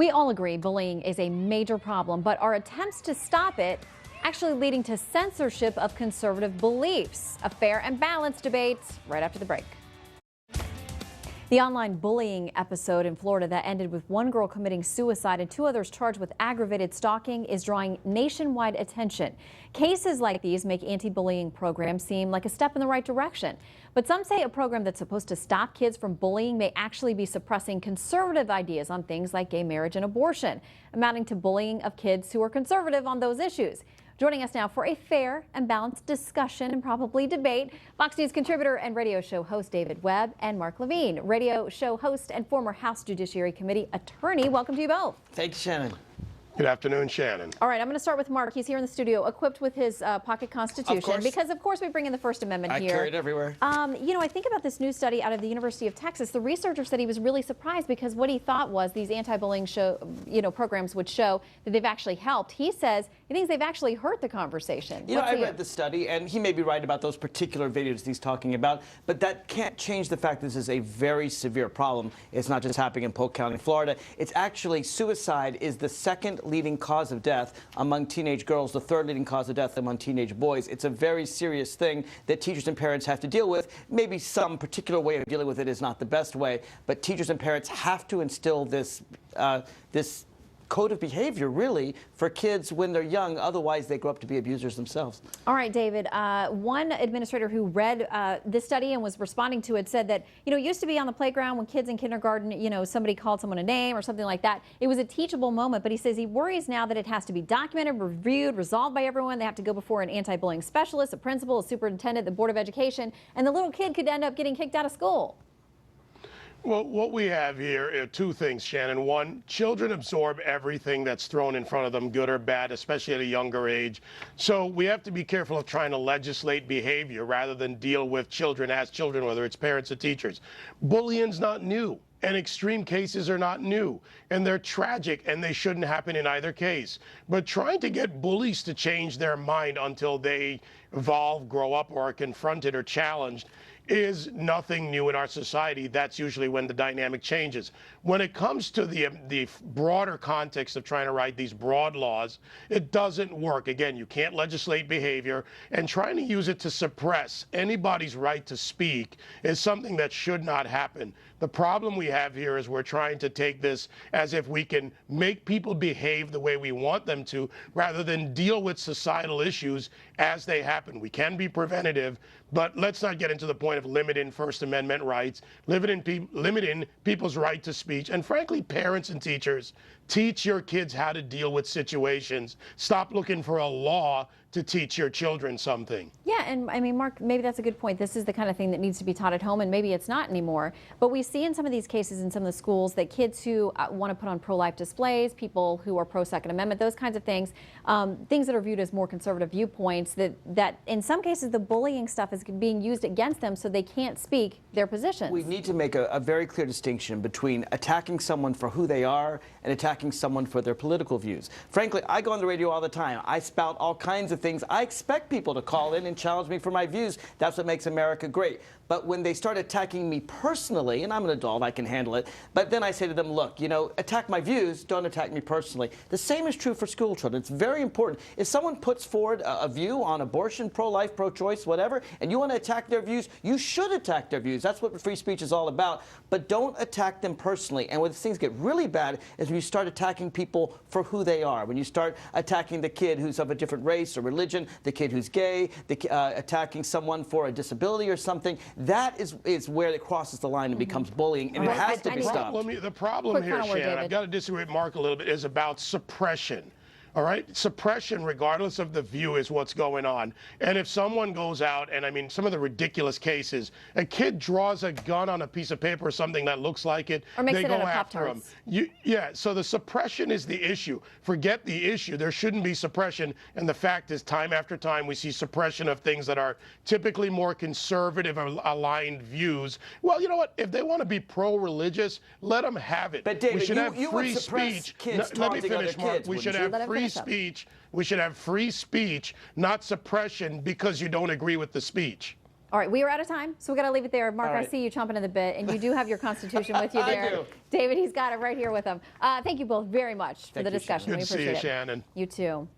We all agree bullying is a major problem, but are attempts to stop it actually leading to censorship of conservative beliefs? A fair and balanced debate right after the break. The online bullying episode in Florida that ended with one girl committing suicide and two others charged with aggravated stalking is drawing nationwide attention. Cases like these make anti-bullying programs seem like a step in the right direction. But some say a program that's supposed to stop kids from bullying may actually be suppressing conservative ideas on things like gay marriage and abortion, amounting to bullying of kids who are conservative on those issues. Joining us now for a fair and balanced discussion and probably debate, Fox News contributor and radio show host David Webb and Mark Levine, radio show host and former House Judiciary Committee attorney. Welcome to you both. Thanks, Shannon. Good afternoon, Shannon. All right, I'm going to start with Mark. He's here in the studio equipped with his pocket constitution because, of course, we bring in the First Amendment here. I carry it everywhere. You know, I think about this new study out of the University of Texas. The researcher said he was really surprised because what he thought was these anti-bullying programs would show that they've actually helped. He says he thinks they've actually hurt the conversation. You know, I read the study, and he may be right about those particular videos he's talking about, but that can't change the fact this is a very severe problem. It's not just happening in Polk County, Florida. It's actually suicide is the second leading cause of death among teenage girls, the third leading cause of death among teenage boys. It's a very serious thing that teachers and parents have to deal with. Maybe some particular way of dealing with it is not the best way, but teachers and parents have to instill this this code of behavior, really, for kids when they're young. Otherwise, they grow up to be abusers themselves. All right, David. One administrator who read this study and was responding to it said that, you know, it used to be on the playground when kids in kindergarten, you know, somebody called someone a name or something like that. It was a teachable moment, but he says he worries now that it has to be documented, reviewed, resolved by everyone. They have to go before an anti-bullying specialist, a principal, a superintendent, the Board of Education, and the little kid could end up getting kicked out of school. Well, what we have here are two things, Shannon. One, children absorb everything that's thrown in front of them, good or bad, especially at a younger age. So we have to be careful of trying to legislate behavior rather than deal with children as children, whether it's parents or teachers. Bullying's not new, and extreme cases are not new, and they're tragic, and they shouldn't happen in either case. But trying to get bullies to change their mind until they evolve, grow up, or are confronted or challenged is nothing new in our society. That's usually when the dynamic changes. When it comes to the broader context of trying to write these broad laws, it doesn't work. Again, you can't legislate behavior, and trying to use it to suppress anybody's right to speak is something that should not happen. The problem we have here is we're trying to take this as if we can make people behave the way we want them to, rather than deal with societal issues as they happen. We can be preventative, but let's not get into the point of limiting First Amendment rights, limiting people's right to speech. And frankly, parents and teachers, teach your kids how to deal with situations. Stop looking for a law to teach your children something. Yeah, and I mean, Mark, maybe that's a good point. This is the kind of thing that needs to be taught at home, and maybe it's not anymore. But we see in some of these cases in some of the schools that kids who want to put on pro-life displays, people who are pro-Second Amendment, those kinds of things, things that are viewed as more conservative viewpoints, that in some cases the bullying stuff is being used against them so they can't speak their positions. We need to make a very clear distinction between attacking someone for who they are and attacking someone for their political views. Frankly, I go on the radio all the time. I spout all kinds of things. I expect people to call in and challenge me for my views. That's what makes America great. But when they start attacking me personally, and I'm an adult, I can handle it, but then I say to them, look, you know, attack my views, don't attack me personally. The same is true for school children. It's very important. If someone puts forward a view on abortion, pro-life, pro-choice, whatever, and you want to attack their views, you should attack their views. That's what free speech is all about. But don't attack them personally. And when things get really bad is when you start attacking people for who they are. When you start attacking the kid who's of a different race or religion, the kid who's gay, attacking someone for a disability or something. That is where it crosses the line and becomes bullying, and it has to be stopped. The problem here, Shannon, I've got to disagree with Mark a little bit, is about suppression. All right? Suppression, regardless of the view, is what's going on. And if someone goes out, and I mean, some of the ridiculous cases, a kid draws a gun on a piece of paper or something that looks like it, or makes they it go out of after him. Yeah, so the suppression is the issue. Forget the issue. There shouldn't be suppression. And the fact is, time after time, we see suppression of things that are typically more conservative aligned views. Well, you know what? If they want to be pro-religious, let them have it. But David, we should have you free would suppress speech. Kids Let me taunting other finish, Mark. kids, We should have free speech. We should have free speech, not suppression because you don't agree with the speech. All right, we are out of time, so we got to leave it there. Mark, All right. I see you chomping at the bit, and you do have your Constitution with you I there. do. David, he's got it right here with him. Thank you both very much for Thank the you, discussion. Good We to see appreciate you, it. Shannon. You too.